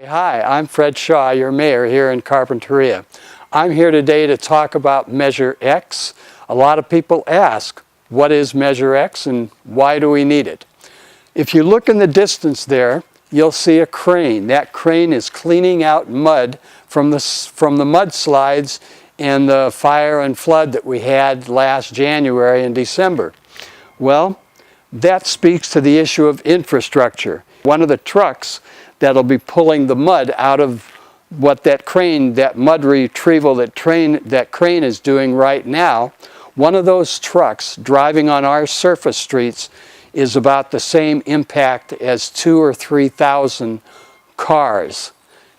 Hi, I'm Fred Shaw, your mayor here in Carpinteria. I'm here today to talk about Measure X. A lot of people ask, what is Measure X and why do we need it? If you look in the distance there, you'll see a crane. That crane is cleaning out mud from the mudslides and the fire and flood that we had last January and December. Well, that speaks to the issue of infrastructure. One of the trucks that'll be pulling the mud out of what that mud retrieval that crane is doing right now, one of those trucks driving on our surface streets is about the same impact as 2,000 or 3,000 cars.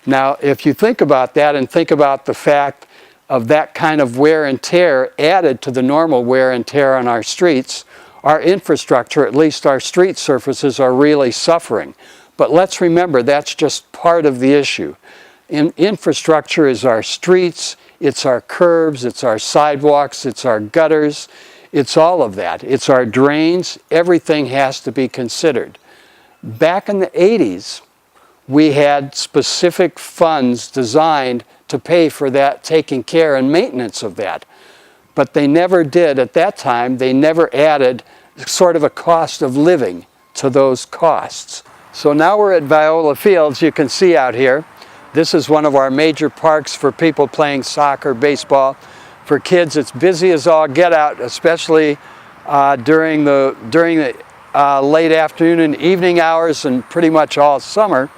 Now, if you think about that and think about the fact of that kind of wear and tear added to the normal wear and tear on our streets, our infrastructure, at least our street surfaces, are really suffering. But let's remember, that's just part of the issue. Infrastructure is our streets, it's our curbs, it's our sidewalks, it's our gutters, it's all of that. It's our drains. Everything has to be considered. Back in the 80s, we had specific funds designed to pay for that, taking care and maintenance of that. But they never did, at that time, they never added sort of a cost of living to those costs. So now we're at Viola Fields, you can see out here. This is one of our major parks for people playing soccer, baseball. For kids, it's busy as all get out, especially during the late afternoon and evening hours and pretty much all summer.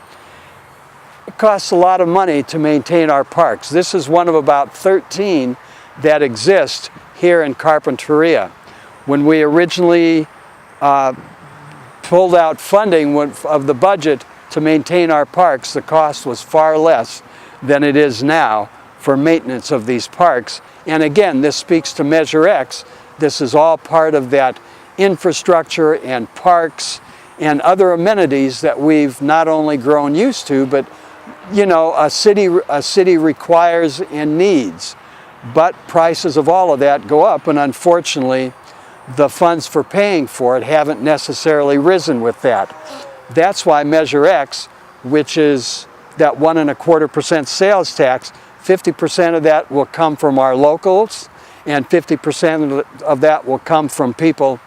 It costs a lot of money to maintain our parks. This is one of about 13 that exist here in Carpinteria. When we originally pulled out funding of the budget to maintain our parks, the cost was far less than it is now for maintenance of these parks. And again, this speaks to Measure X. This is all part of that infrastructure and parks and other amenities that we've not only grown used to, but you know, a city requires and needs. But prices of all of that go up, and unfortunately, the funds for paying for it haven't necessarily risen with that. That's why Measure X, which is that 1.25% sales tax, 50% of that will come from our locals, and 50% of that will come from people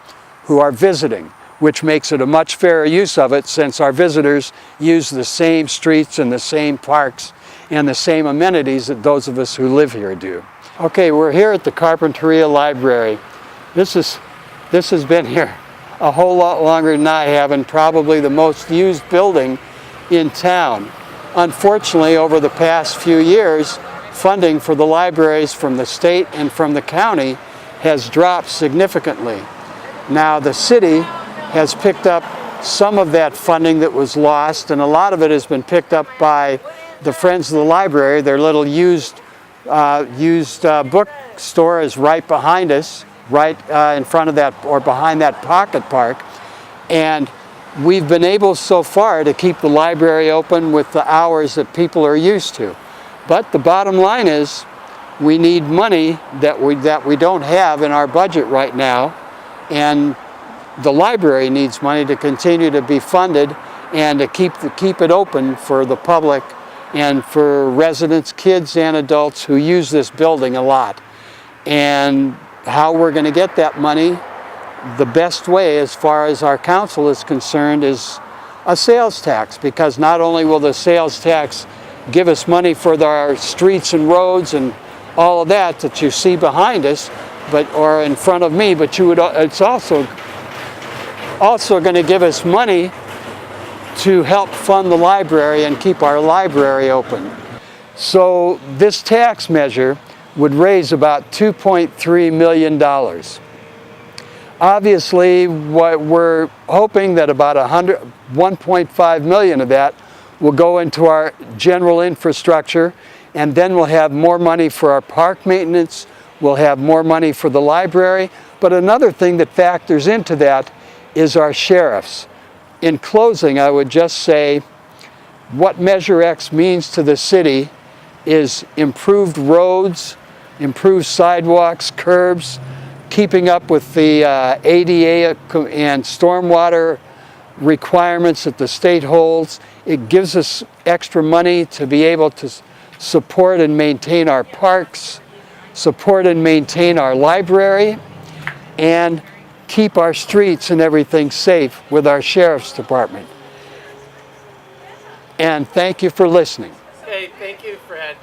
who are visiting, which makes it a much fairer use of it, since our visitors use the same streets and the same parks and the same amenities that those of us who live here do. Okay, we're here at the Carpinteria Library. This has been here a whole lot longer than I have, and probably the most used building in town. Unfortunately, over the past few years, funding for the libraries from the state and from the county has dropped significantly. Now the city has picked up some of that funding that was lost, and a lot of it has been picked up by the Friends of the Library. Their little used bookstore is right behind us, right in front of that, or behind that pocket park. And we've been able so far to keep the library open with the hours that people are used to. But the bottom line is, we need money that we don't have in our budget right now, and the library needs money to continue to be funded and to keep it open for the public and for residents, kids and adults who use this building a lot. And how we're going to get that money, the best way as far as our council is concerned, is a sales tax, because not only will the sales tax give us money for our streets and roads and all of that you see behind us, or in front of me, but it's also going to give us money to help fund the library and keep our library open. So this tax measure would raise about $2.3 million. Obviously, what we're hoping that about $1.5 million of that will go into our general infrastructure, and then we'll have more money for our park maintenance, we'll have more money for the library. But another thing that factors into that is our sheriffs. In closing, I would just say what Measure X means to the city is improved roads, improved sidewalks, curbs, keeping up with the ADA and stormwater requirements that the state holds. It gives us extra money to be able to support and maintain our parks, support and maintain our library, and keep our streets and everything safe with our sheriff's department. And thank you for listening. Hey, thank you, Fred.